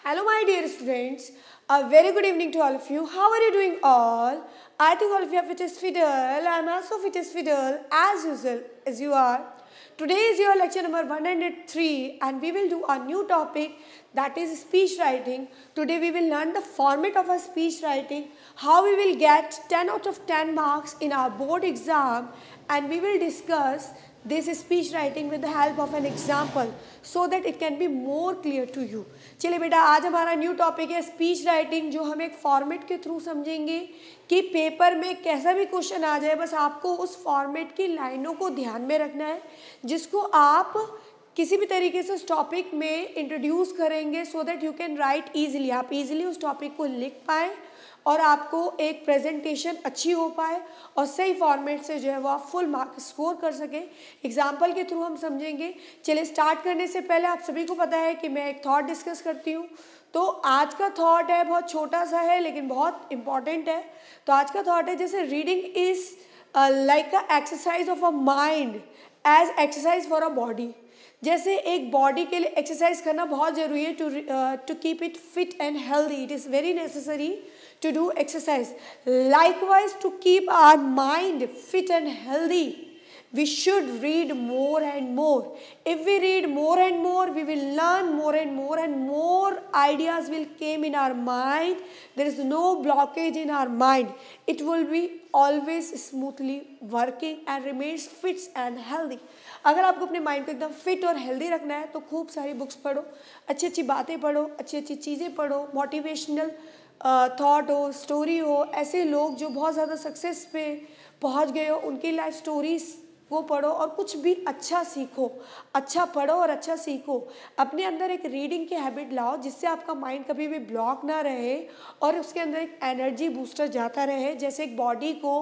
Hello, my dear students. A very good evening to all of you. How are you doing all? I think all of you are fit as fiddle. I am also fit as fiddle as usual as you are. Today is your lecture number 103 and we will do a new topic, that is speech writing. Today we will learn the format of a speech writing, how we will get 10 out of 10 marks in our board exam, and we will discuss this speech writing with the help of an example so that it can be more clear to you. चलिए बेटा, आज हमारा new topic है speech writing, जो हम एक format के through समझेंगे कि पेपर में कैसा भी क्वेश्चन आ जाए, बस आपको उस फॉर्मेट की लाइनों को ध्यान में रखना है, जिसको आप किसी भी तरीके से उस टॉपिक में इंट्रोड्यूस करेंगे so that you can right easily, आप ईजिली उस टॉपिक को लिख पाएँ और आपको एक प्रेजेंटेशन अच्छी हो पाए और सही फॉर्मेट से जो है वो आप फुल मार्क स्कोर कर सकें। एग्जाम्पल के थ्रू हम समझेंगे। चलिए, स्टार्ट करने से पहले आप सभी को पता है कि मैं एक थॉट डिस्कस करती हूँ। तो आज का थॉट है, बहुत छोटा सा है लेकिन बहुत इंपॉर्टेंट है। तो आज का थॉट है, जैसे reading is like a exercise of a mind as exercise for a body. जैसे एक बॉडी के लिए एक्सरसाइज करना बहुत ज़रूरी है to keep it fit and healthy. It is very necessary to do exercise. Likewise, to keep our mind fit and healthy, we should read more and more. If we read more and more, we will learn more and more ideas will came in our mind. There is no blockage in our mind. It will be always smoothly working and remains fit and healthy. अगर आपको अपने mind को एकदम fit और healthy रखना है तो खूब सारी बुक्स पढ़ो, अच्छी अच्छी बातें पढ़ो, अच्छी अच्छी चीज़ें पढ़ो, मोटिवेशनल थॉट हो, स्टोरी हो, ऐसे लोग जो बहुत ज़्यादा सक्सेस पे पहुंच गए हो उनकी लाइफ स्टोरीज को पढ़ो और कुछ भी अच्छा सीखो। अच्छा पढ़ो और अच्छा सीखो। अपने अंदर एक रीडिंग की हैबिट लाओ जिससे आपका माइंड कभी भी ब्लॉक ना रहे और उसके अंदर एक एनर्जी बूस्टर जाता रहे। जैसे एक बॉडी को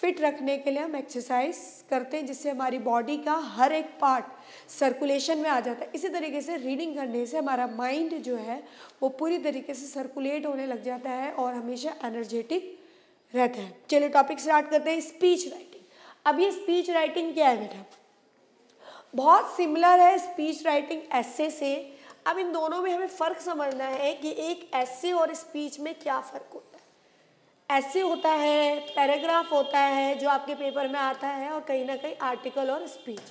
फिट रखने के लिए हम एक्सरसाइज करते हैं जिससे हमारी बॉडी का हर एक पार्ट सर्कुलेशन में आ जाता है, इसी तरीके से रीडिंग करने से हमारा माइंड जो है वो पूरी तरीके से सर्कुलेट होने लग जाता है और हमेशा एनर्जेटिक रहता है। चलिए टॉपिक स्टार्ट करते हैं, स्पीच राइटिंग। अब ये स्पीच राइटिंग क्या है बेटा? बहुत सिमिलर है स्पीच राइटिंग एस्से से। अब इन दोनों में हमें फ़र्क समझना है कि एक एस्से और स्पीच में क्या फ़र्क होता है। एस्से होता है, पैराग्राफ होता है जो आपके पेपर में आता है, और कहीं ना कहीं आर्टिकल और स्पीच।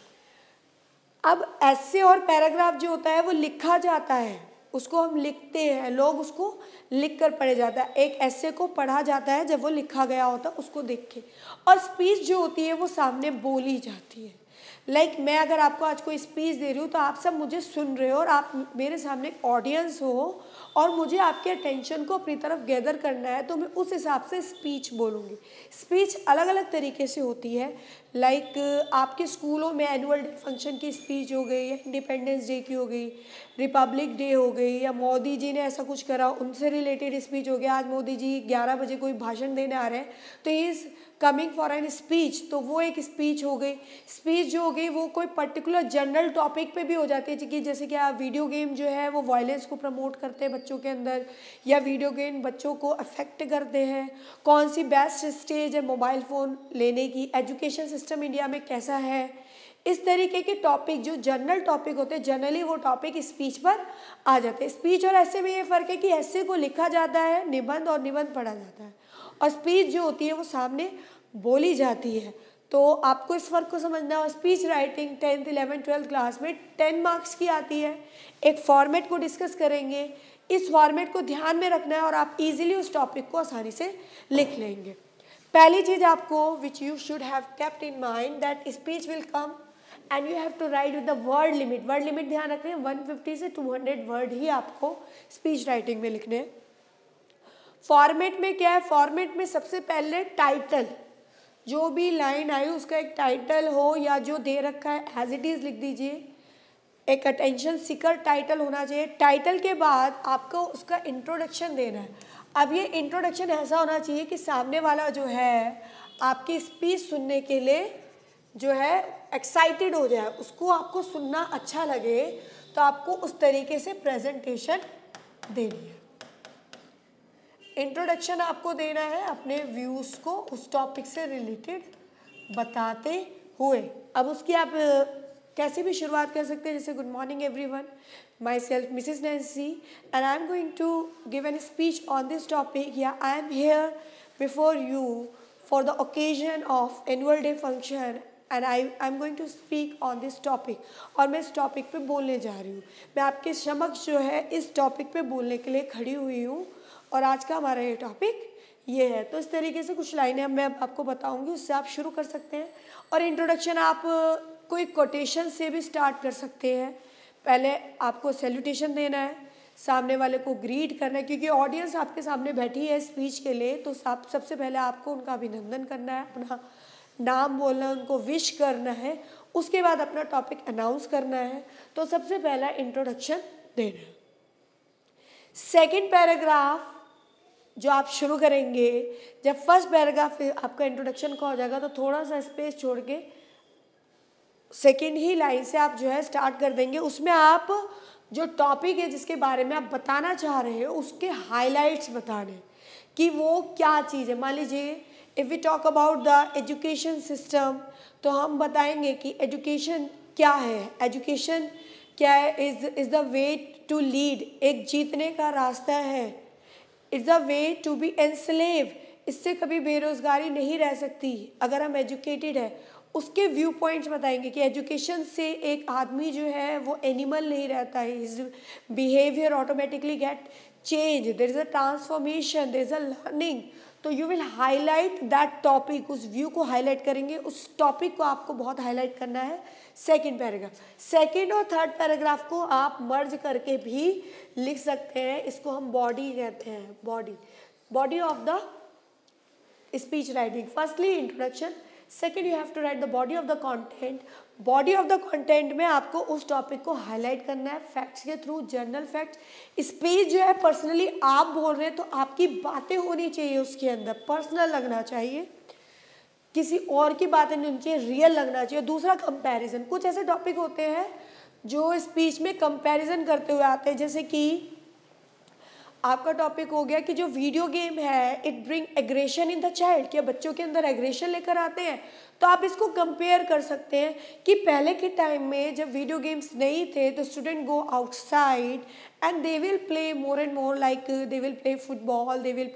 अब एस्से और पैराग्राफ जो होता है वो लिखा जाता है, उसको हम लिखते हैं, लोग उसको लिख कर पढ़े जाता है। एक एस्से को पढ़ा जाता है जब वो लिखा गया होता है उसको देख के, और स्पीच जो होती है वो सामने बोली जाती है। लाइक मैं अगर आपको आज कोई स्पीच दे रही हूँ तो आप सब मुझे सुन रहे हो और आप मेरे सामने एक ऑडियंस हो और मुझे आपके अटेंशन को अपनी तरफ गैदर करना है, तो मैं उस हिसाब से स्पीच बोलूँगी। स्पीच अलग अलग तरीके से होती है। लाइक आपके स्कूलों में एनुअल डे फंक्शन की स्पीच हो गई, या इंडिपेंडेंस डे की हो गई, रिपब्लिक डे हो गई, या मोदी जी ने ऐसा कुछ करा उनसे रिलेटेड स्पीच हो गया। आज मोदी जी 11 बजे कोई भाषण देने आ रहे हैं तो he is coming for an speech, तो वो एक स्पीच हो गई। स्पीच जो हो गई वो कोई पर्टिकुलर जनरल टॉपिक पे भी हो जाती है कि जैसे कि वीडियो गेम जो है वो वायलेंस को प्रमोट करते हैं बच्चों के अंदर, या वीडियो गेम बच्चों को अफेक्ट करते हैं। कौन सी बेस्ट स्टेज है मोबाइल फ़ोन लेने की, एजुकेशन सिस्टम इंडिया में कैसा है, इस तरीके के टॉपिक जो जनरल टॉपिक होते हैं जनरली वो टॉपिक स्पीच पर आ जाते हैं। स्पीच और ऐसे में ये फ़र्क है कि ऐसे को लिखा जाता है निबंध, और निबंध पढ़ा जाता है, और स्पीच जो होती है वो सामने बोली जाती है। तो आपको इस फ़र्क को समझना है। Speech writing 10th 11th 12th class में 10 मार्क्स की आती है। एक फॉर्मेट को डिस्कस करेंगे, इस फॉर्मेट को ध्यान में रखना है और आप इजीली उस टॉपिक को आसानी से लिख लेंगे। पहली चीज़ आपको which you should have kept in mind that speech will come and you have to write with the word limit. Word limit ध्यान रखें, 150 से 200 वर्ड ही आपको स्पीच राइटिंग में लिखने हैं। फॉर्मेट में क्या है? फॉर्मेट में सबसे पहले टाइटल, जो भी लाइन आई उसका एक टाइटल हो, या जो दे रखा है एज इट इज़ लिख दीजिए। एक अटेंशन सीकर टाइटल होना चाहिए। टाइटल के बाद आपको उसका इंट्रोडक्शन देना है। अब ये इंट्रोडक्शन ऐसा होना चाहिए कि सामने वाला जो है आपकी स्पीच सुनने के लिए जो है एक्साइटेड हो जाए, उसको आपको सुनना अच्छा लगे, तो आपको उस तरीके से प्रेजेंटेशन देनी है। इंट्रोडक्शन आपको देना है अपने व्यूज़ को उस टॉपिक से रिलेटेड बताते हुए। अब उसकी आप कैसे भी शुरुआत कर सकते हैं, जैसे good morning everyone, myself Mrs Nancy and I am going to give an speech on this topic, या I am here before you for the occasion of annual day function and I am going to speak on this topic. और मैं इस topic पे बोलने जा रही हूँ, मैं आपके समक्ष जो है इस टॉपिक पे बोलने के लिए खड़ी हुई हूँ, और आज का हमारा ये टॉपिक ये है। तो इस तरीके से कुछ लाइनें मैं आपको बताऊंगी, उससे आप शुरू कर सकते हैं। और इंट्रोडक्शन आप कोई कोटेशन से भी स्टार्ट कर सकते हैं। पहले आपको सैल्यूटेशन देना है, सामने वाले को ग्रीट करना है, क्योंकि ऑडियंस आपके सामने बैठी है स्पीच के लिए, तो सबसे पहले आपको उनका अभिनंदन करना है, अपना नाम बोलना, उनको विश करना है, उसके बाद अपना टॉपिक अनाउंस करना है। तो सबसे पहला इंट्रोडक्शन देना है। सेकेंड पैराग्राफ जो आप शुरू करेंगे, जब फर्स्ट पैराग्राफ आपका इंट्रोडक्शन का हो जाएगा तो थोड़ा सा स्पेस छोड़ के सेकेंड ही लाइन से आप जो है स्टार्ट कर देंगे। उसमें आप जो टॉपिक है जिसके बारे में आप बताना चाह रहे हो उसके हाइलाइट्स बताने कि वो क्या चीज़ है। मान लीजिए if we talk about the education system, तो हम बताएंगे कि एजुकेशन क्या है, एजुकेशन क्या है, is the way to lead, एक जीतने का रास्ता है, it's a way to be enslave, इससे कभी बेरोजगारी नहीं रह सकती अगर हम एजुकेटेड है। उसके व्यू पॉइंट्स बताएंगे कि एजुकेशन से एक आदमी जो है वो एनिमल नहीं रहता है, his behaviour automatically get change, there is a transformation, there is a learning. तो you will highlight that topic, उस व्यू को हाईलाइट करेंगे, उस टॉपिक को आपको बहुत हाईलाइट करना है। सेकेंड पैराग्राफ, सेकेंड और थर्ड पैराग्राफ को आप मर्ज करके भी लिख सकते हैं, इसको हम बॉडी कहते हैं, body of the speech writing. Firstly introduction, second you have to write the body of the content. Body of the content में आपको उस टॉपिक को हाईलाइट करना है फैक्ट्स के थ्रू, जनरल फैक्ट्स। स्पीच जो है पर्सनली आप बोल रहे हैं तो आपकी बातें होनी चाहिए उसके अंदर, पर्सनल लगना चाहिए, किसी और की बातें नहीं होनी चाहिए, रियल लगना चाहिए। दूसरा कंपैरिजन, कुछ ऐसे टॉपिक होते हैं जो स्पीच में कंपैरिजन करते हुए आते हैं, जैसे कि आपका टॉपिक हो गया कि जो वीडियो गेम है it bring aggression in the child, कि बच्चों के अंदर एग्रेशन लेकर आते हैं। तो आप इसको कंपेयर कर सकते हैं कि पहले के टाइम में जब वीडियो गेम्स नहीं थे तो student go outside and they will play more and more, like they will play football, they will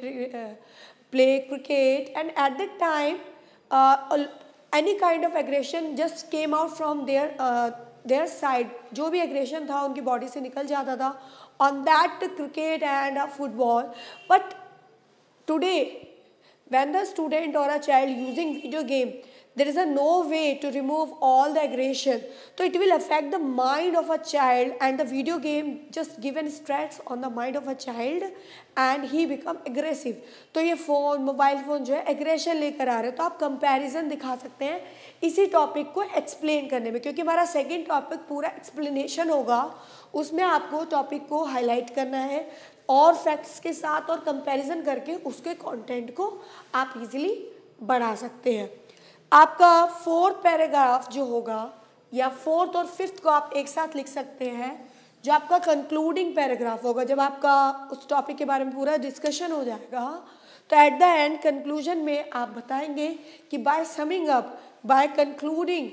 play cricket, and at that time any kind of aggression just came out from their side, जो भी aggression था उनकी body से निकल जाता था on that cricket and football. But today when the student or a child using video game, there is a no way to remove all the aggression, so it will affect the mind of a child, and the video game just given stress on the mind of a child and he become aggressive. तो ये phone, mobile phone जो है aggression लेकर आ रहे हो, तो आप comparison दिखा सकते हैं इसी टॉपिक को एक्सप्लेन करने में, क्योंकि हमारा सेकेंड टॉपिक पूरा एक्सप्लेनेशन होगा, उसमें आपको टॉपिक को हाईलाइट करना है और फैक्ट्स के साथ और कंपैरिजन करके उसके कंटेंट को आप इजीली बढ़ा सकते हैं। आपका फोर्थ पैराग्राफ जो होगा, या फोर्थ और फिफ्थ को आप एक साथ लिख सकते हैं, जो आपका कंक्लूडिंग पैराग्राफ होगा। जब आपका उस टॉपिक के बारे में पूरा डिस्कशन हो जाएगा तो एट द एंड कंक्लूजन में आप बताएंगे कि by summing up, by concluding,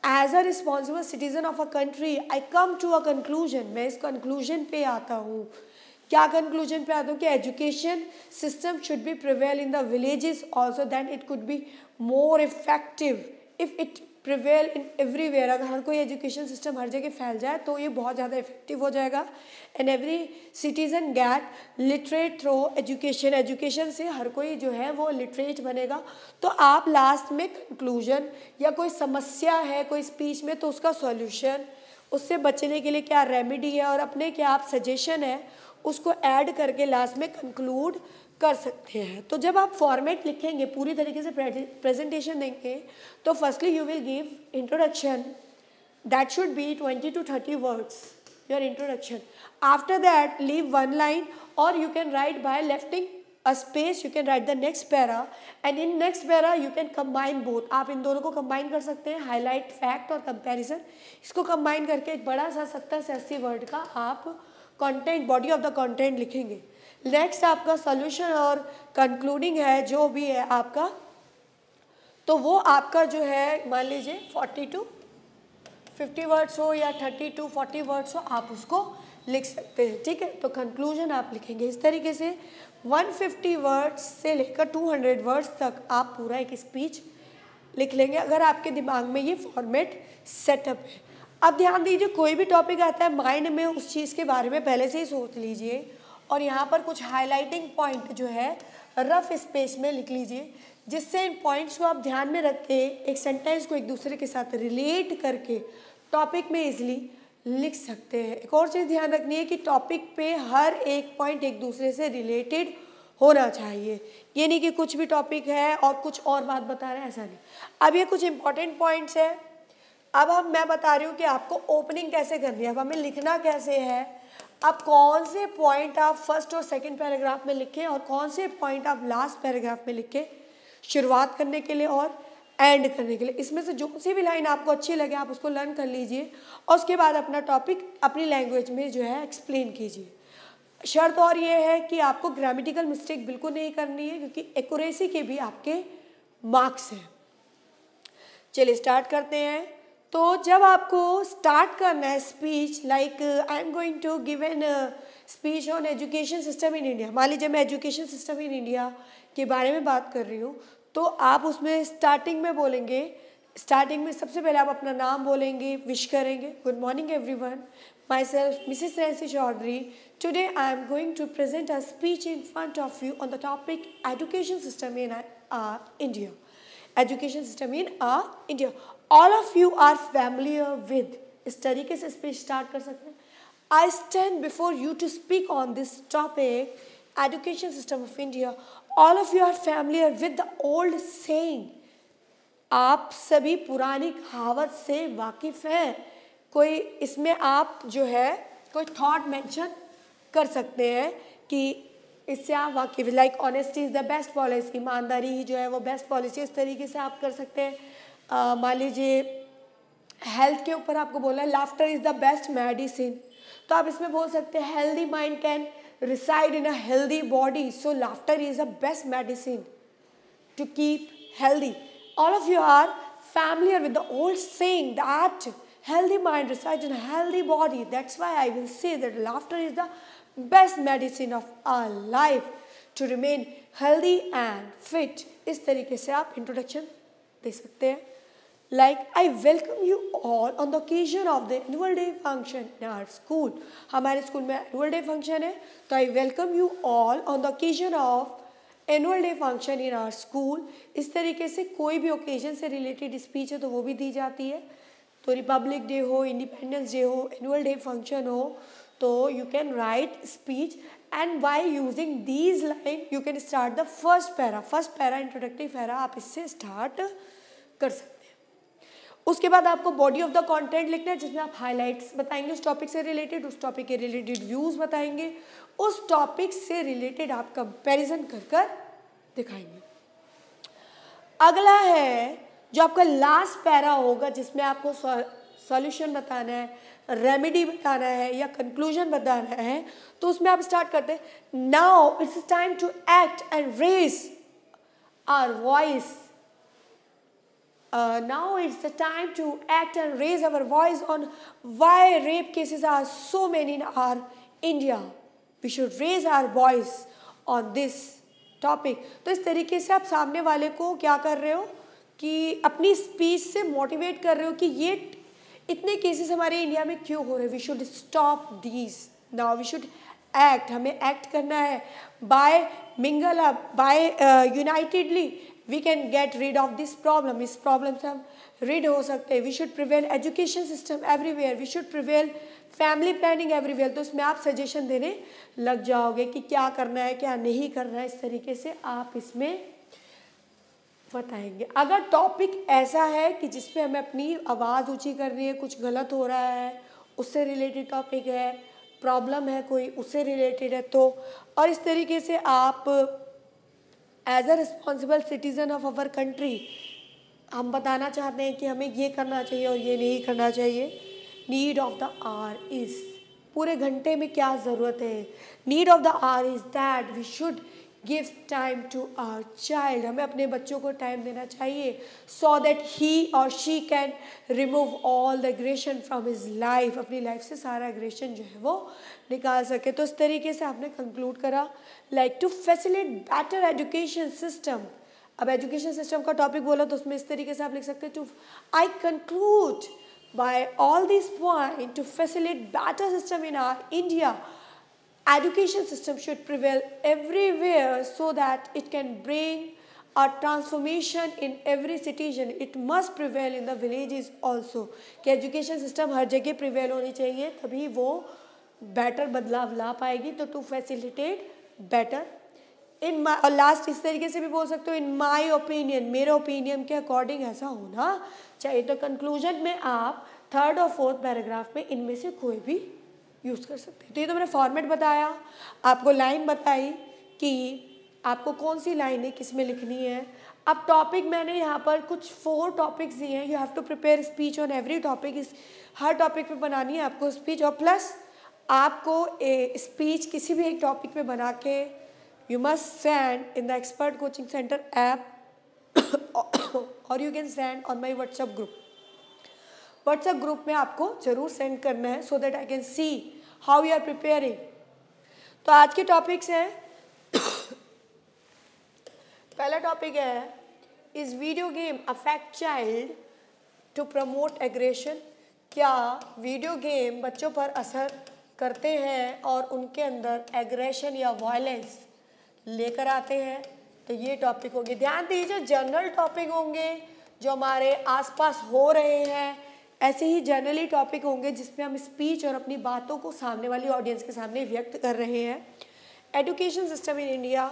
as a responsible citizen of a country I come to a conclusion, मैं इस कंक्लूजन पे आता हूँ। क्या कंक्लूजन पे आता हूँ कि education system should be prevail in the villages also, then it could be more effective if it prevail in everywhere. अगर हर कोई एजुकेशन सिस्टम हर जगह फैल जाए तो ये बहुत ज़्यादा इफेक्टिव हो जाएगा। And every citizen get literate through education, education से हर कोई जो है वो लिटरेट बनेगा। तो आप लास्ट में कंक्लूजन, या कोई समस्या है कोई स्पीच में तो उसका सॉल्यूशन, उससे बचने के लिए क्या रेमेडी है और अपने क्या आप सजेशन है उसको ऐड करके लास्ट में कंक्लूड कर सकते हैं। तो जब आप फॉर्मेट लिखेंगे, पूरी तरीके से प्रेजेंटेशन देंगे, तो firstly you will give introduction, that should be 20 to 30 words, your introduction. After that leave one line, और you can write by lefting a space, you can write the next para, and in next para you can combine both. आप इन दोनों को combine कर सकते हैं, highlight, fact और comparison, इसको कंबाइन करके एक बड़ा सा 70 से 80 वर्ड का आप content, body of the content लिखेंगे। नेक्स्ट आपका सॉल्यूशन और कंक्लूडिंग है जो भी है आपका, तो वो आपका जो है मान लीजिए 40 to 50 वर्ड्स हो या 30 to 40 वर्ड्स हो, आप उसको लिख सकते हैं, ठीक है। तो कंक्लूजन आप लिखेंगे इस तरीके से 150 वर्ड्स से लेकर 200 वर्ड्स तक आप पूरा एक स्पीच लिख लेंगे अगर आपके दिमाग में ये फॉर्मेट सेटअप है। अब ध्यान दीजिए, कोई भी टॉपिक आता है माइंड में उस चीज़ के बारे में पहले से ही सोच लीजिए और यहाँ पर कुछ हाईलाइटिंग पॉइंट जो है रफ स्पेस में लिख लीजिए, जिससे इन पॉइंट्स को आप ध्यान में रख के एक सेंटेंस को एक दूसरे के साथ रिलेट करके टॉपिक में इजीली लिख सकते हैं। एक और चीज़ ध्यान रखनी है कि टॉपिक पे हर एक पॉइंट एक दूसरे से रिलेटेड होना चाहिए, ये नहीं कि कुछ भी टॉपिक है और कुछ और बात बता रहे हैं, ऐसा नहीं। अब ये कुछ इंपॉर्टेंट पॉइंट्स है। अब मैं बता रही हूँ कि आपको ओपनिंग कैसे करनी है, अब हमें लिखना कैसे है। अब कौन से पॉइंट आप फर्स्ट और सेकंड पैराग्राफ में लिखें और कौन से पॉइंट आप लास्ट पैराग्राफ में लिखें, शुरुआत करने के लिए और एंड करने के लिए। इसमें से जो सी भी लाइन आपको अच्छी लगे आप उसको लर्न कर लीजिए और उसके बाद अपना टॉपिक अपनी लैंग्वेज में जो है एक्सप्लेन कीजिए। शर्त और ये है कि आपको ग्रामेटिकल मिस्टेक बिल्कुल नहीं करनी है, क्योंकि एक्यूरेसी के भी आपके मार्क्स हैं। चलिए स्टार्ट करते हैं। तो जब आपको स्टार्ट करना है speech, like I am going to give an speech on education system in India, मान लीजिए मैं एजुकेशन सिस्टम इन इंडिया के बारे में बात कर रही हूँ, तो आप उसमें स्टार्टिंग में बोलेंगे, स्टार्टिंग में सबसे पहले आप अपना नाम बोलेंगे, विश करेंगे, good morning everyone, myself Mrs Nancy Chaudhary, today I am going to present a speech in front of you on the topic education system in India, education system in India, all of you are familiar with. इस तरीके से speech start कर सकते हैं। I stand before you to speak on this topic education system of India, all of you are familiar with the old saying. आप सभी पुरानी कहावत से वाकिफ हैं। कोई इसमें आप जो है कोई थॉट मेंशन कर सकते हैं कि इससे आप वाकिफ, like honesty is the best policy, ईमानदारी ही जो है वो बेस्ट पॉलिसी, इस तरीके से आप कर सकते हैं। मान लीजिए हेल्थ के ऊपर आपको बोला है laughter is the best medicine, तो आप इसमें बोल सकते हैं healthy mind can reside in a healthy body, so laughter is the best medicine to keep healthy. All of you are familiar with the old saying that healthy mind resides in a healthy body. That's why I will say that laughter is the best medicine of our life to remain healthy and fit. इस तरीके से आप introduction दे सकते हैं। Like, I welcome you all on the occasion of the annual day function in our school. हमारे school में annual day function है, तो I welcome you all on the occasion of annual day function in our school. इस तरीके से कोई भी occasion से रिलेटेड स्पीच है तो वो भी दी जाती है। तो रिपब्लिक डे हो, इंडिपेंडेंस डे हो, एनुअल डे फंक्शन हो, तो you can right speech and by using these line you can start the first para introductory para आप इससे स्टार्ट कर सकते हैं। उसके बाद आपको बॉडी ऑफ द कंटेंट लिखना है, जिसमें आप हाइलाइट्स बताएंगे उस टॉपिक से रिलेटेड, उस टॉपिक के रिलेटेड व्यूज़ बताएंगे, उस टॉपिक से रिलेटेड आप कंपैरिजन कर दिखाएंगे। अगला है जो आपका लास्ट पैरा होगा, जिसमें आपको सॉल्यूशन बताना है, रेमेडी बताना है या कंक्लूजन बताना है, तो उसमें आप स्टार्ट करते हैं now it's time to act and raise our voice. Now it's the time to act and raise our voice on why rape cases are so many in our India. We should raise our voice on this topic. तो इस तरीके से आप सामने वाले को क्या कर रहे हो कि अपनी स्पीच से मोटिवेट कर रहे हो कि ये इतने केसेस हमारे इंडिया में क्यों हो रहे हैं, we should stop these, now we should act, हमें एक्ट करना है, by mingle up, by unitedly we can get rid of this problem, इस प्रॉब्लम से हम रीड हो सकते हैं। We should prevail education system everywhere, we should prevail family planning everywhere. तो इसमें आप सजेशन देने लग जाओगे कि क्या करना है क्या नहीं करना है, इस तरीके से आप इसमें बताएंगे। अगर टॉपिक ऐसा है कि जिसमें हमें अपनी आवाज़ ऊंची करनी है, कुछ गलत हो रहा है, उससे रिलेटेड टॉपिक है, प्रॉब्लम है कोई, उससे रिलेटेड है, तो और इस तरीके से आप as a responsible citizen of our country हम बताना चाहते हैं कि हमें ये करना चाहिए और ये नहीं करना चाहिए। Need of the hour is, पूरे घंटे में क्या ज़रूरत है, need of the hour is that we should give time to our child, हमें अपने बच्चों को टाइम देना चाहिए सो दैट ही और she can remove all the aggression from his life, अपनी लाइफ से सारा एग्रेशन जो है वो निकाल सके। तो इस तरीके से आपने कंक्लूड करा like to facilitate better education system. अब एजुकेशन सिस्टम का टॉपिक बोला तो उसमें इस तरीके से आप लिख सकते हैं, to I conclude by all this point to facilitate better system in our India, education system should prevail everywhere so that it can bring a transformation in every citizen. It must prevail in the villages also, कि education system हर जगह prevail होनी चाहिए, तभी वो better बदलाव ला पाएगी। तो to facilitate better इन माई, और लास्ट इस तरीके से भी बोल सकते हो, इन माई ओपिनियन, मेरे ओपिनियन के अकॉर्डिंग ऐसा होना चाहिए। तो कंक्लूजन में आप थर्ड और फोर्थ पैराग्राफ में इनमें से कोई भी यूज़ कर सकते हैं। तो ये तो मैंने फॉर्मेट बताया, आपको लाइन बताई कि आपको कौन सी लाइनें किस में लिखनी है। अब टॉपिक मैंने यहाँ पर कुछ 4 टॉपिक्स दिए हैं, you have to prepare speech on every topic. इस हर टॉपिक पे बनानी है आपको स्पीच, और प्लस आपको स्पीच किसी भी एक टॉपिक पे बना के you must send in the expert coaching center app or you can send on my WhatsApp group. WhatsApp group में आपको जरूर सेंड करना है so that I can see how you are preparing. तो आज के टॉपिक्स हैं पहला टॉपिक है, is video game affect child to promote aggression. क्या वीडियो गेम बच्चों पर असर करते हैं और उनके अंदर एग्रेशन या वायलेंस लेकर आते हैं? तो ये टॉपिक होंगे। ध्यान दीजिए, जनरल टॉपिक होंगे जो हमारे आसपास हो रहे हैं, ऐसे ही जनरली टॉपिक होंगे जिसमें हम स्पीच और अपनी बातों को सामने वाली ऑडियंस के सामने व्यक्त कर रहे हैं। Education system in India,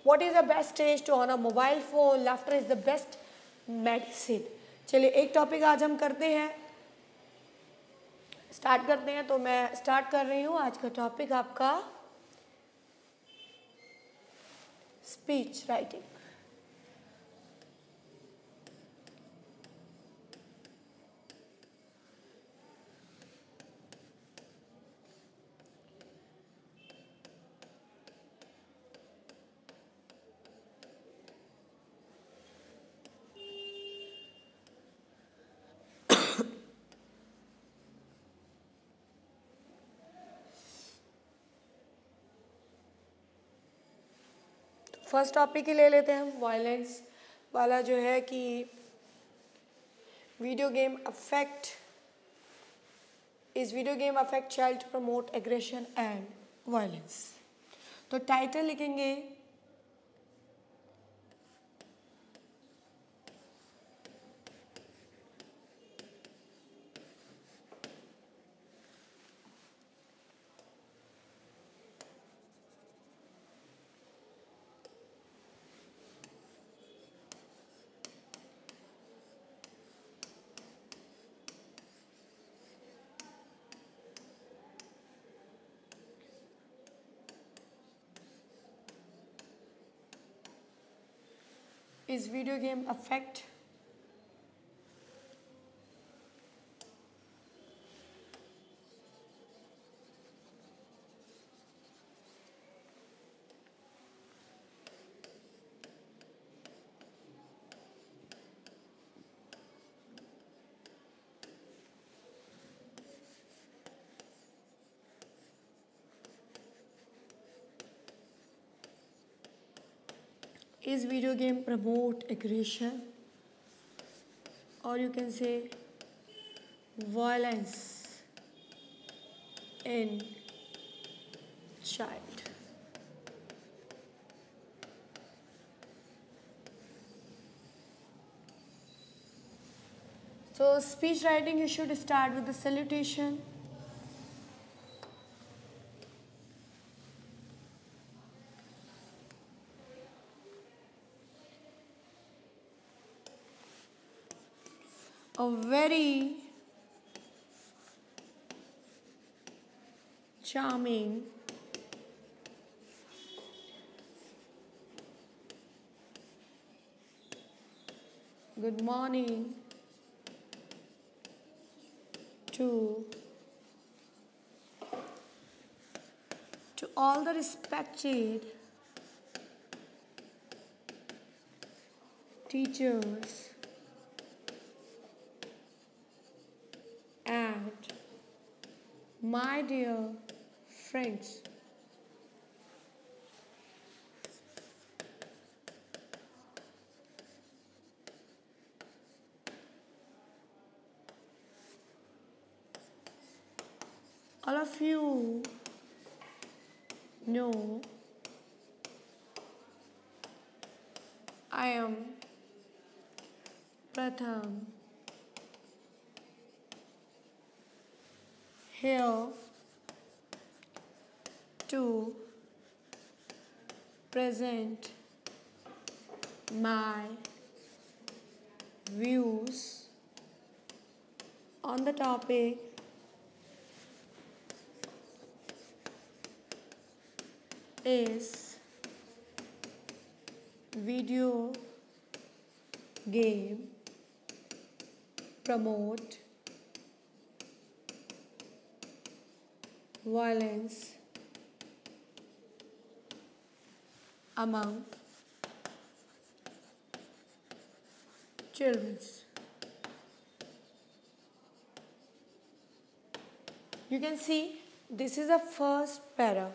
what is the best stage to on a mobile phone, laughter is the best medicine. चलिए एक टॉपिक आज हम करते हैं, स्टार्ट करते हैं। तो मैं स्टार्ट कर रही हूँ आज का टॉपिक आपका स्पीच राइटिंग। फर्स्ट टॉपिक ही ले लेते हैं हम, वायलेंस वाला जो है कि video game affect, is video game affect child to promote aggression and violence. तो टाइटल लिखेंगे is video game affect is video game promote aggression, or you can say violence in child। So speech writing, you should start with the salutation, a very charming good morning to all the respected teachers and my dear friends. All of you know I am Pratham here to present my views on the topic is video game promote violence among children. You can see this is a first para.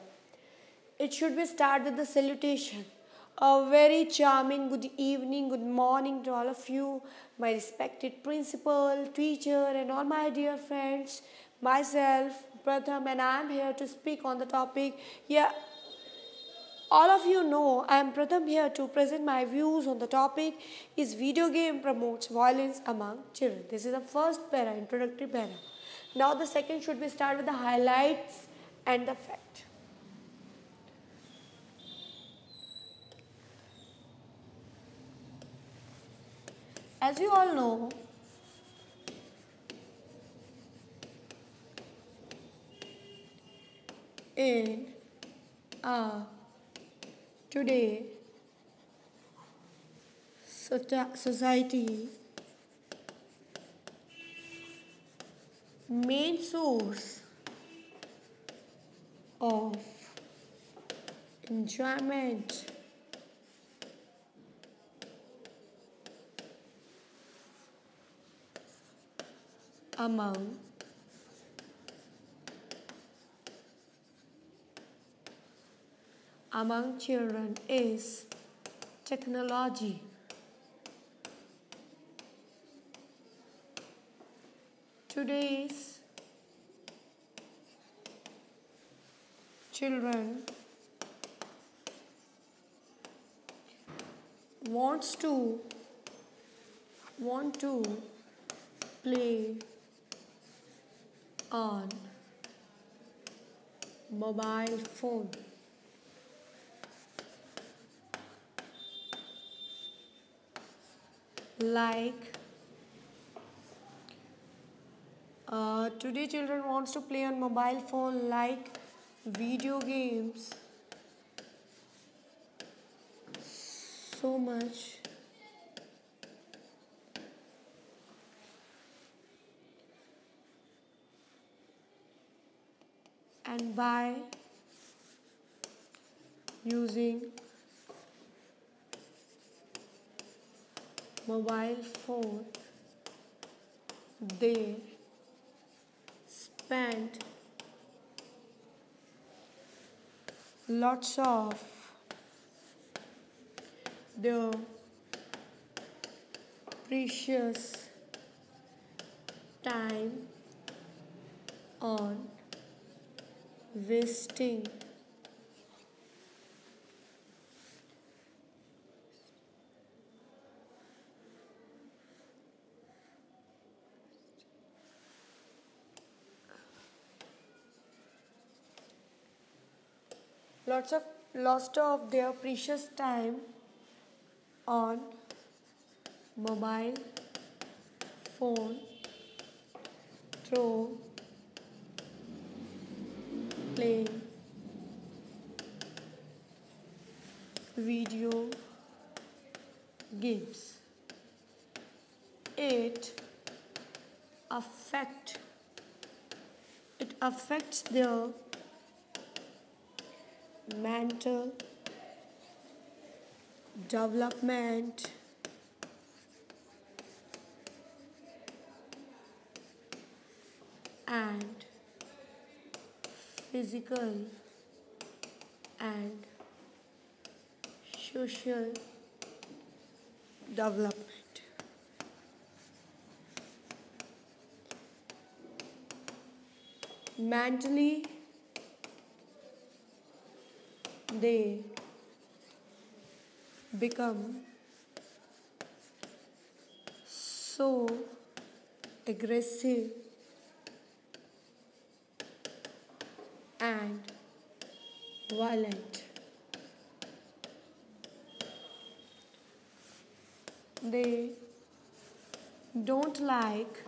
It should be start with the salutation. A very charming good evening, good morning to all of you, my respected principal, teacher and all my dear friends. Myself, Pratham, and I am here to speak on the topic. Yeah, all of you know I am Pratham here to present my views on the topic is video game promotes violence among children. This is the first para, introductory para. Now the second should be start with the highlights and the fact. As you all know, in today society, main source of enjoyment among children is technology. Today's children want to play on mobile phone. Like today children wants to play on mobile phone like video games so much. And by using mobile phone, they spend lots of their precious time on wasting lots of their precious time on mobile phone through playing video games. It affects their mental development and physical and social development. Mentally, they become so aggressive and violent. They don't like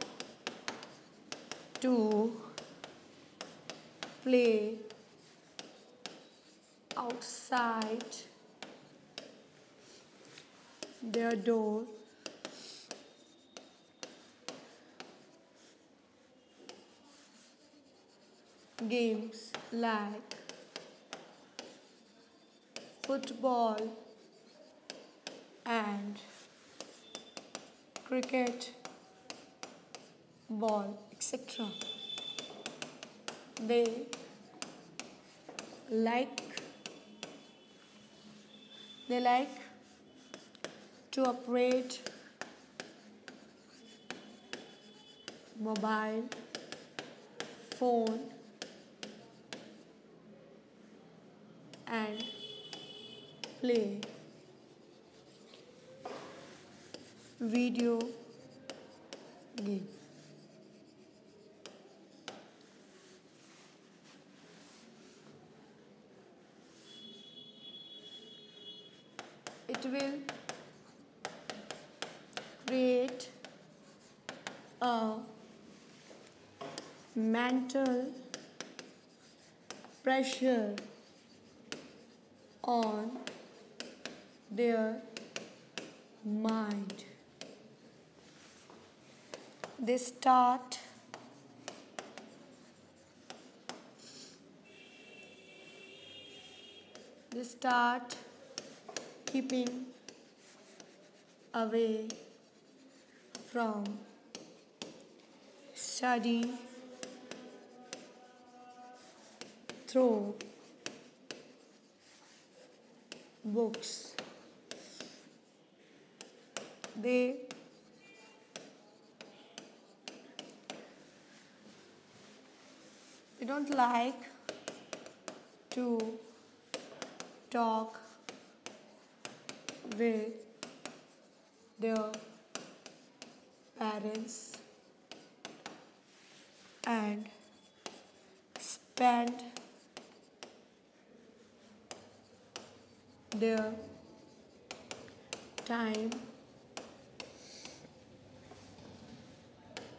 to play outside their door. Games like football and cricket, ball, etc. They like they like to operate mobile phone and play video game. It will create a mental pressure on their mind. They start keeping away from study through books. They don't like to talk with their parents and spend their time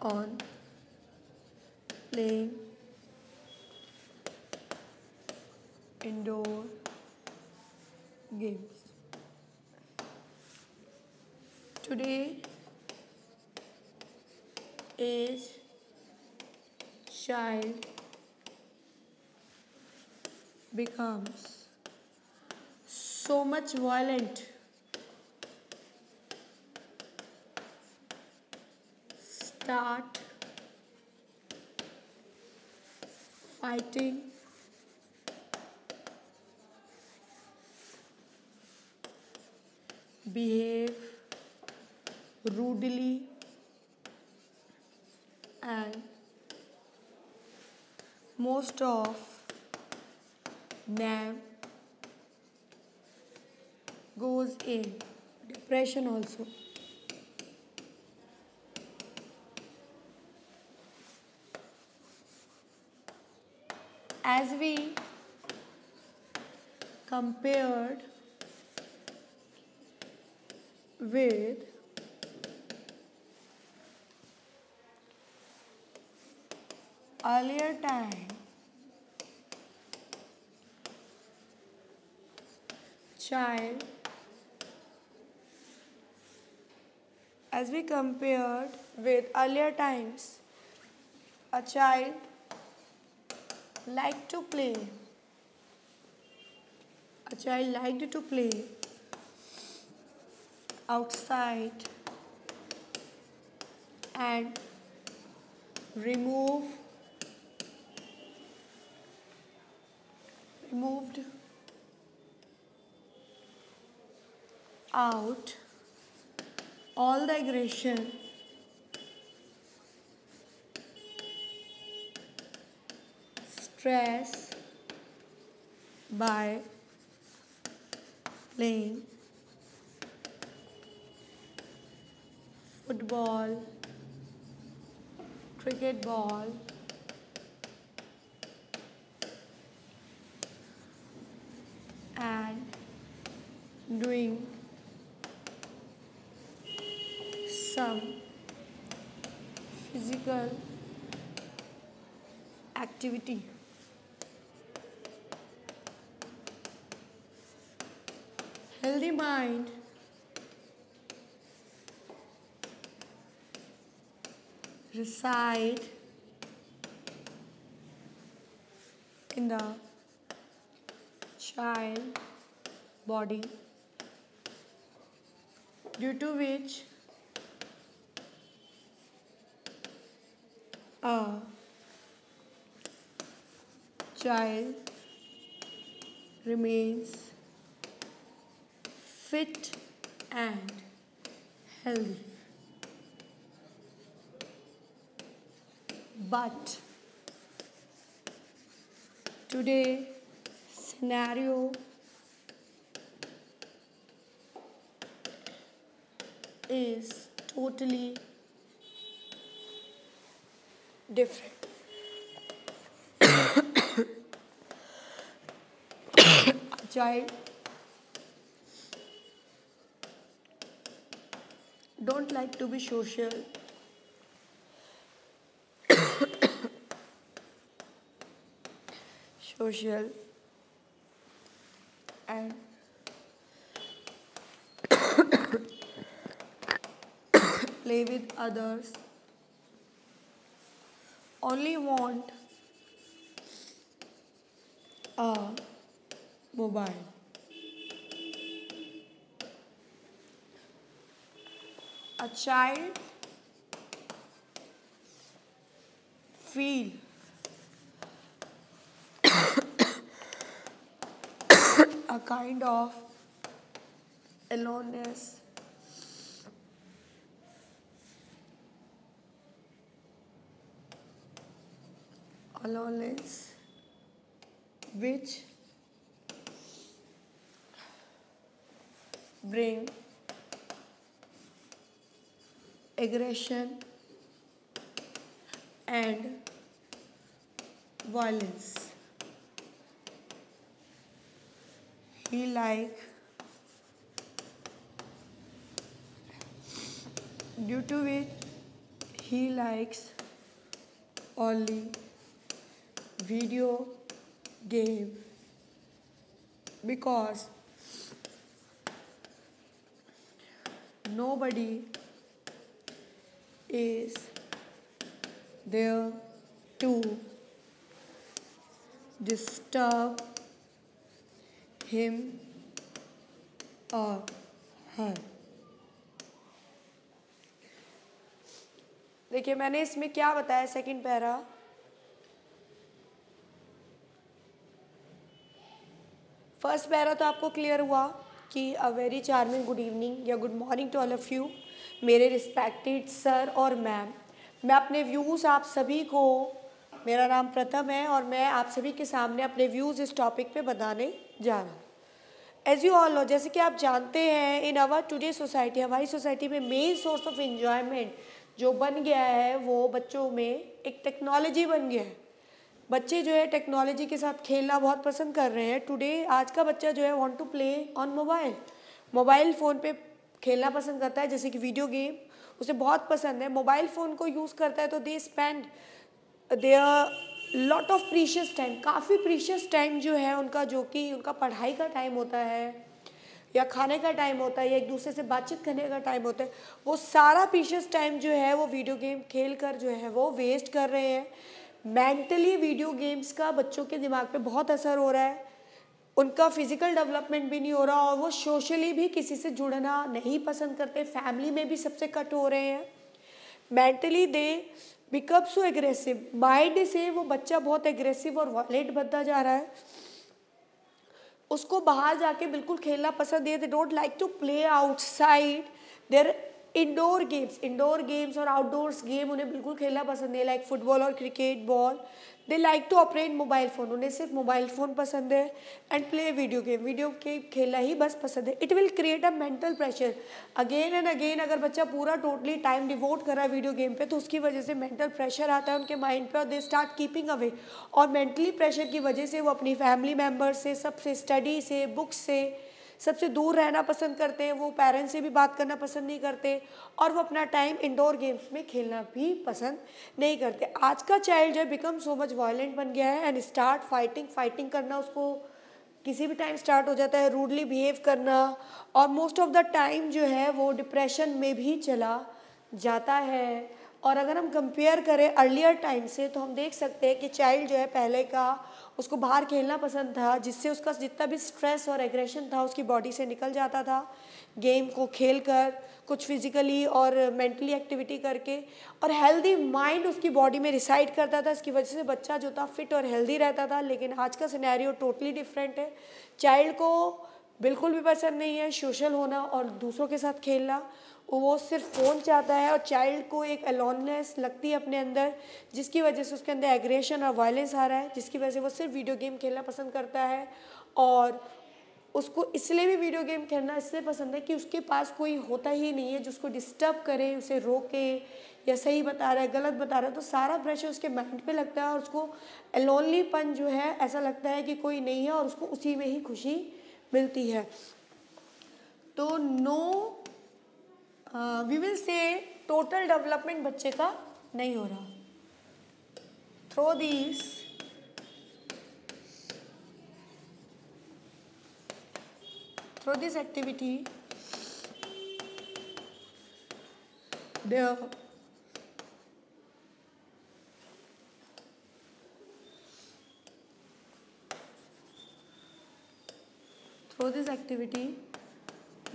on playing indoor games. Today is child becomes so much violent, start fighting, behave rudely, and most of them goes in depression also. As we compared with earlier time, child, as we compared with earlier times, a child liked to play. A child liked to play outside and remove removed out all the aggression stress by playing football, cricket ball, and doing some physical activity. Healthy mind reside in the child body, due to which a child remains fit and healthy. But today scenario is totally different. A child don't like to be social, and play with others, only want a mobile. A child feel a kind of aloneness, which bring aggression and violence. He due to which he likes only video game, because nobody is there to disturb him or her. देखिए मैंने इसमें क्या बताया second para, first para तो आपको clear हुआ कि a very charming good evening या good morning to all of you मेरे रिस्पेक्टेड सर और मैम। मैं अपने व्यूज़ आप सभी को, मेरा नाम प्रथम है और मैं आप सभी के सामने अपने व्यूज़ इस टॉपिक पे बताने जा रहा हूँ। एज यू ऑल नो, जैसे कि आप जानते हैं, इन आवर टुडे सोसाइटी, हमारी सोसाइटी में मेन सोर्स ऑफ एंजॉयमेंट जो बन गया है वो बच्चों में एक टेक्नोलॉजी बन गया है। बच्चे जो है टेक्नोलॉजी के साथ खेलना बहुत पसंद कर रहे हैं। टुडे आज का बच्चा जो है want to play on mobile phone पे खेलना पसंद करता है, जैसे कि वीडियो गेम उसे बहुत पसंद है। मोबाइल फ़ोन को यूज़ करता है तो they spend their lot of precious time, काफ़ी प्रीशियस टाइम जो है उनका, जो कि उनका पढ़ाई का टाइम होता है या खाने का टाइम होता है या एक दूसरे से बातचीत करने का टाइम होता है, वो सारा प्रीशियस टाइम जो है वो वीडियो गेम खेल कर जो है वो वेस्ट कर रहे हैं। मेंटली वीडियो गेम्स का बच्चों के दिमाग पे बहुत असर हो रहा है, उनका फिजिकल डेवलपमेंट भी नहीं हो रहा और वो सोशली भी किसी से जुड़ना नहीं पसंद करते, फैमिली में भी सबसे कट हो रहे हैं। Mentally they become so aggressive, mind से वो बच्चा बहुत एग्रेसिव और वायलेंट बनता जा रहा है। उसको बाहर जाके बिल्कुल खेलना पसंद है, they don't like to play outside their indoor games और आउटडोर्स गेम उन्हें बिल्कुल खेलना पसंद है, लाइक फुटबॉल और cricket ball. They like to operate mobile phone, उन्हें सिर्फ मोबाइल फ़ोन पसंद है। एंड प्ले वीडियो गेम खेलना ही बस पसंद है। It will create a mental pressure again and again. अगर बच्चा पूरा टोटली टाइम डिवोट कर रहा है वीडियो गेम पे, तो उसकी वजह से मेंटल प्रेशर आता है उनके माइंड पे और दे स्टार्ट कीपिंग अवे। और मेंटली प्रेशर की वजह से वो अपनी फैमिली मेम्बर से, सबसे, स्टडी से, बुक्स से, सबसे दूर रहना पसंद करते हैं। वो पेरेंट्स से भी बात करना पसंद नहीं करते और वो अपना टाइम इंडोर गेम्स में खेलना भी पसंद नहीं करते। आज का चाइल्ड जो बिकम सो मच वायलेंट बन गया है एंड स्टार्ट फाइटिंग करना उसको किसी भी टाइम स्टार्ट हो जाता है, रूडली बिहेव करना, और मोस्ट ऑफ द टाइम जो है वो डिप्रेशन में भी चला जाता है। और अगर हम कंपेयर करें अर्लियर टाइम से, तो हम देख सकते हैं कि चाइल्ड जो है पहले का, उसको बाहर खेलना पसंद था, जिससे उसका जितना भी स्ट्रेस और एग्रेशन था उसकी बॉडी से निकल जाता था, गेम को खेल कर, कुछ फिजिकली और मेंटली एक्टिविटी करके, और हेल्दी माइंड उसकी बॉडी में रिसाइड करता था। इसकी वजह से बच्चा जो था फिट और हेल्दी रहता था। लेकिन आज का सिनेरियो टोटली डिफरेंट है। चाइल्ड को बिल्कुल भी पसंद नहीं है सोशल होना और दूसरों के साथ खेलना। वो सिर्फ फ़ोन चाहता है और चाइल्ड को एक अलोननेस लगती है अपने अंदर, जिसकी वजह से उसके अंदर एग्रेशन और वायलेंस आ रहा है, जिसकी वजह से वो सिर्फ वीडियो गेम खेलना पसंद करता है। और उसको इसलिए भी वीडियो गेम खेलना इसलिए पसंद है कि उसके पास कोई होता ही नहीं है जो उसको डिस्टर्ब करे, उसे रोके, या सही बता रहा है गलत बता रहा है, तो सारा प्रेशर उसके माइंड पे लगता है और उसको लोनलीपन जो है ऐसा लगता है कि कोई नहीं है और उसको उसी में ही खुशी मिलती है। तो no, we will say total development बच्चे का नहीं हो रहा। Through this activity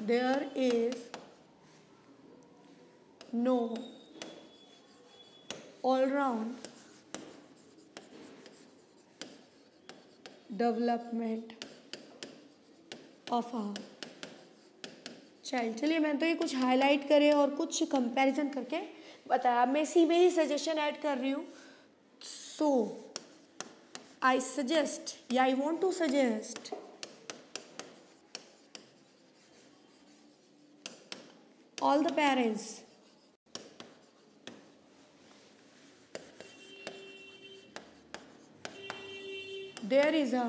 there is no all-round development of a child। चलिए, मैं तो ये कुछ हाईलाइट करे और कुछ कंपैरिजन करके बताया। मैं इसी में ही सजेशन ऐड कर रही हूँ। सो आई सजेस्ट या I want to suggest all the parents there is a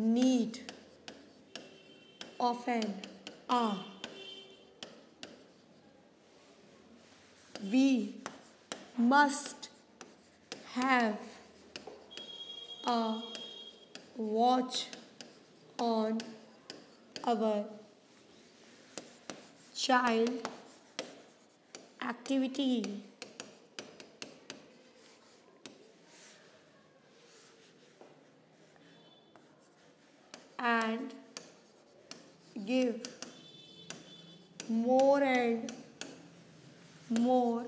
need of an hour. We must have a watch on our child activity and give more and more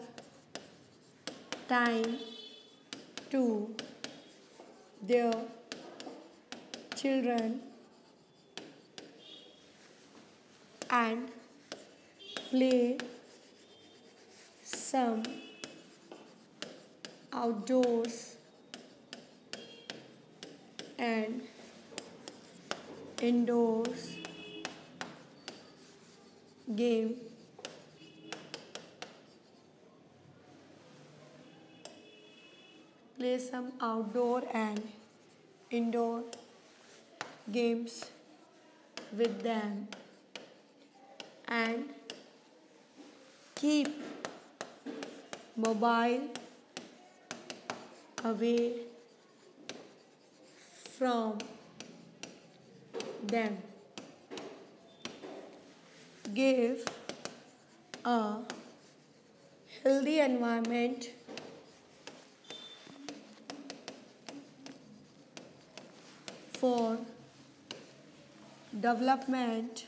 time to their children and play some outdoors and indoors game. Play some outdoor and indoor games with them and keep mobile away from them. Give a healthy environment for development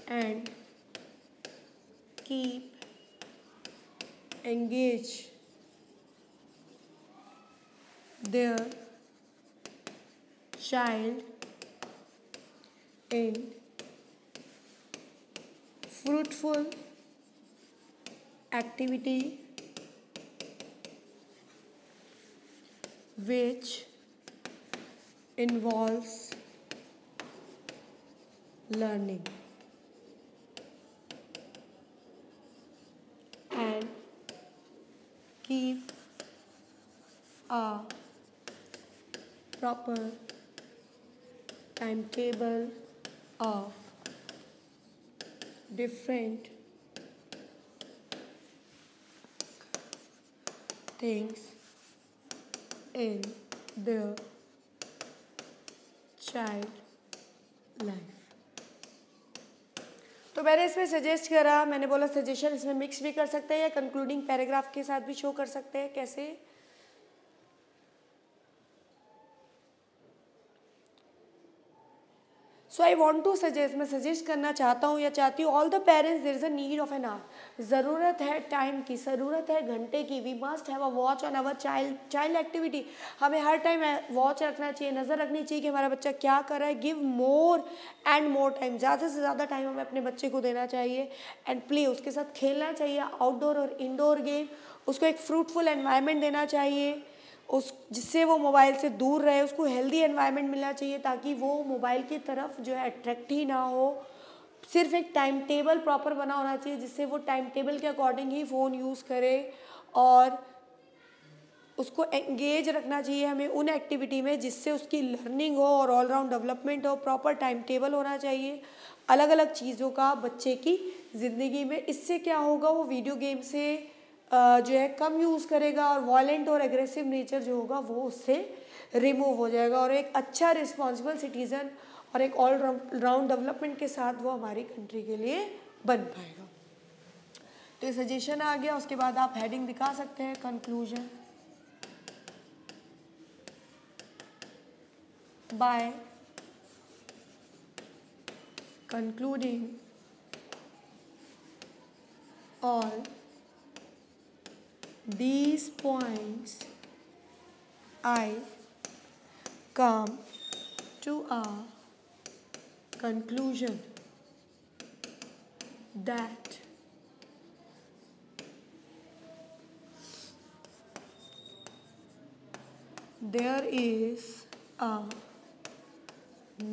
and keep engaged their child in fruitful activity which involves learning and keep a proper timetable of different things in their child life. तो मैंने इसमें suggest करा, मैंने बोला suggestion इसमें mix भी कर सकते हैं या कंक्लूडिंग पैराग्राफ के साथ भी शो कर सकते हैं, कैसे? So I want to suggest, मैं सजेस्ट करना चाहता हूँ या चाहती हूँ, all the parents there is a need of an hour, ज़रूरत है टाइम की, ज़रूरत है घंटे की. We must have a watch on our child activity. हमें हर टाइम वॉच रखना चाहिए, नज़र रखनी चाहिए कि हमारा बच्चा क्या कर रहा है. Give more and more time, ज़्यादा से ज़्यादा टाइम हमें अपने बच्चे को देना चाहिए. एंड प्ले, उसके साथ खेलना चाहिए, आउटडोर और इंडोर गेम. उसको एक फ्रूटफुल एनवायरनमेंट देना चाहिए, उस जिससे वो मोबाइल से दूर रहे. उसको हेल्दी एनवायरनमेंट मिलना चाहिए ताकि वो मोबाइल की तरफ जो है अट्रैक्ट ही ना हो. सिर्फ एक टाइम टेबल प्रॉपर बना होना चाहिए जिससे वो टाइम टेबल के अकॉर्डिंग ही फ़ोन यूज़ करे. और उसको एंगेज रखना चाहिए हमें उन एक्टिविटी में जिससे उसकी लर्निंग हो और ऑलराउंड डेवलपमेंट हो. प्रॉपर टाइम टेबल होना चाहिए अलग अलग चीज़ों का बच्चे की ज़िंदगी में. इससे क्या होगा, वो वीडियो गेम से जो है कम यूज़ करेगा और वायलेंट और एग्रेसिव नेचर जो होगा वो उससे रिमूव हो जाएगा और एक अच्छा रिस्पॉन्सिबल सिटीज़न और एक ऑल राउंड डेवलपमेंट के साथ वो हमारी कंट्री के लिए बन पाएगा. तो ये सजेशन आ गया. उसके बाद आप हेडिंग दिखा सकते हैं, conclusion. By concluding all these points, I come to a conclusion that there is a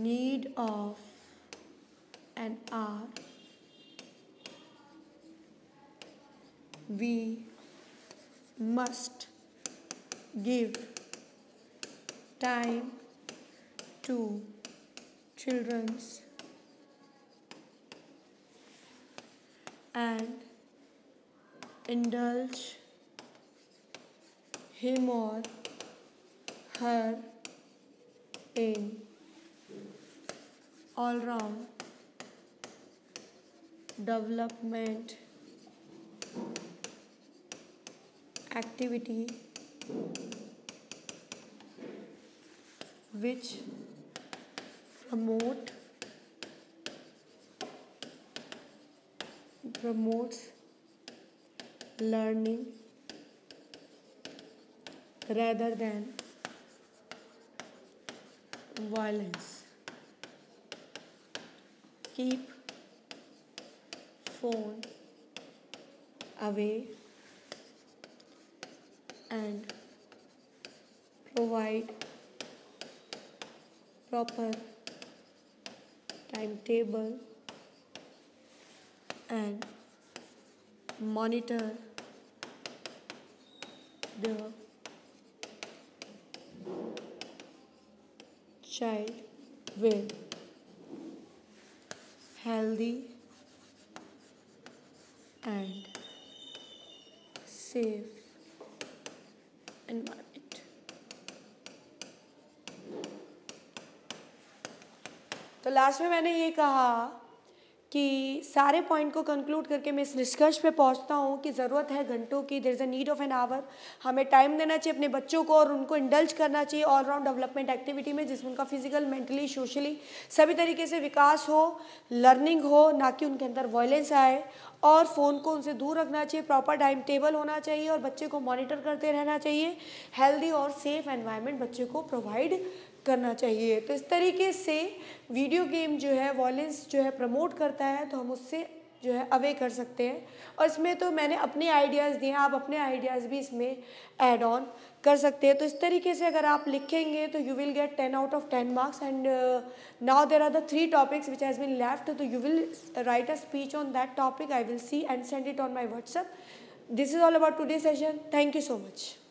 need of an hour. We must give time to children's and indulge him or her in all-round development activity which promotes learning rather than violence. Keep phone away and provide proper timetable and monitor the child with healthy and safe environment. तो last में मैंने ये कहा कि सारे point को conclude करके मैं इस निष्कर्ष पे पहुंचता हूँ कि ज़रूरत है घंटों की. There is a need of an hour. हमें टाइम देना चाहिए अपने बच्चों को और उनको इंडल्ज करना चाहिए ऑल राउंड डेवलपमेंट एक्टिविटी में जिसमें उनका फिजिकल, मेंटली, सोशली सभी तरीके से विकास हो, लर्निंग हो, ना कि उनके अंदर वायलेंस आए. और फ़ोन को उनसे दूर रखना चाहिए, प्रॉपर टाइम टेबल होना चाहिए और बच्चे को मॉनिटर करते रहना चाहिए। हेल्दी और सेफ़ एनवायरनमेंट बच्चे को प्रोवाइड करना चाहिए। तो इस तरीके से वीडियो गेम जो है वॉयलेंस जो है प्रमोट करता है, तो हम उससे जो है अवे कर सकते हैं। और इसमें तो मैंने अपने आइडियाज़ दिए हैं, आप अपने आइडियाज़ भी इसमें ऐड ऑन कर सकते हैं। तो इस तरीके से अगर आप लिखेंगे तो you will get 10 out of 10 marks. And now there are the 3 topics which has been left, तो you will write a speech on that topic. I will see and send it on my WhatsApp. This is all about today's session. Thank you so much.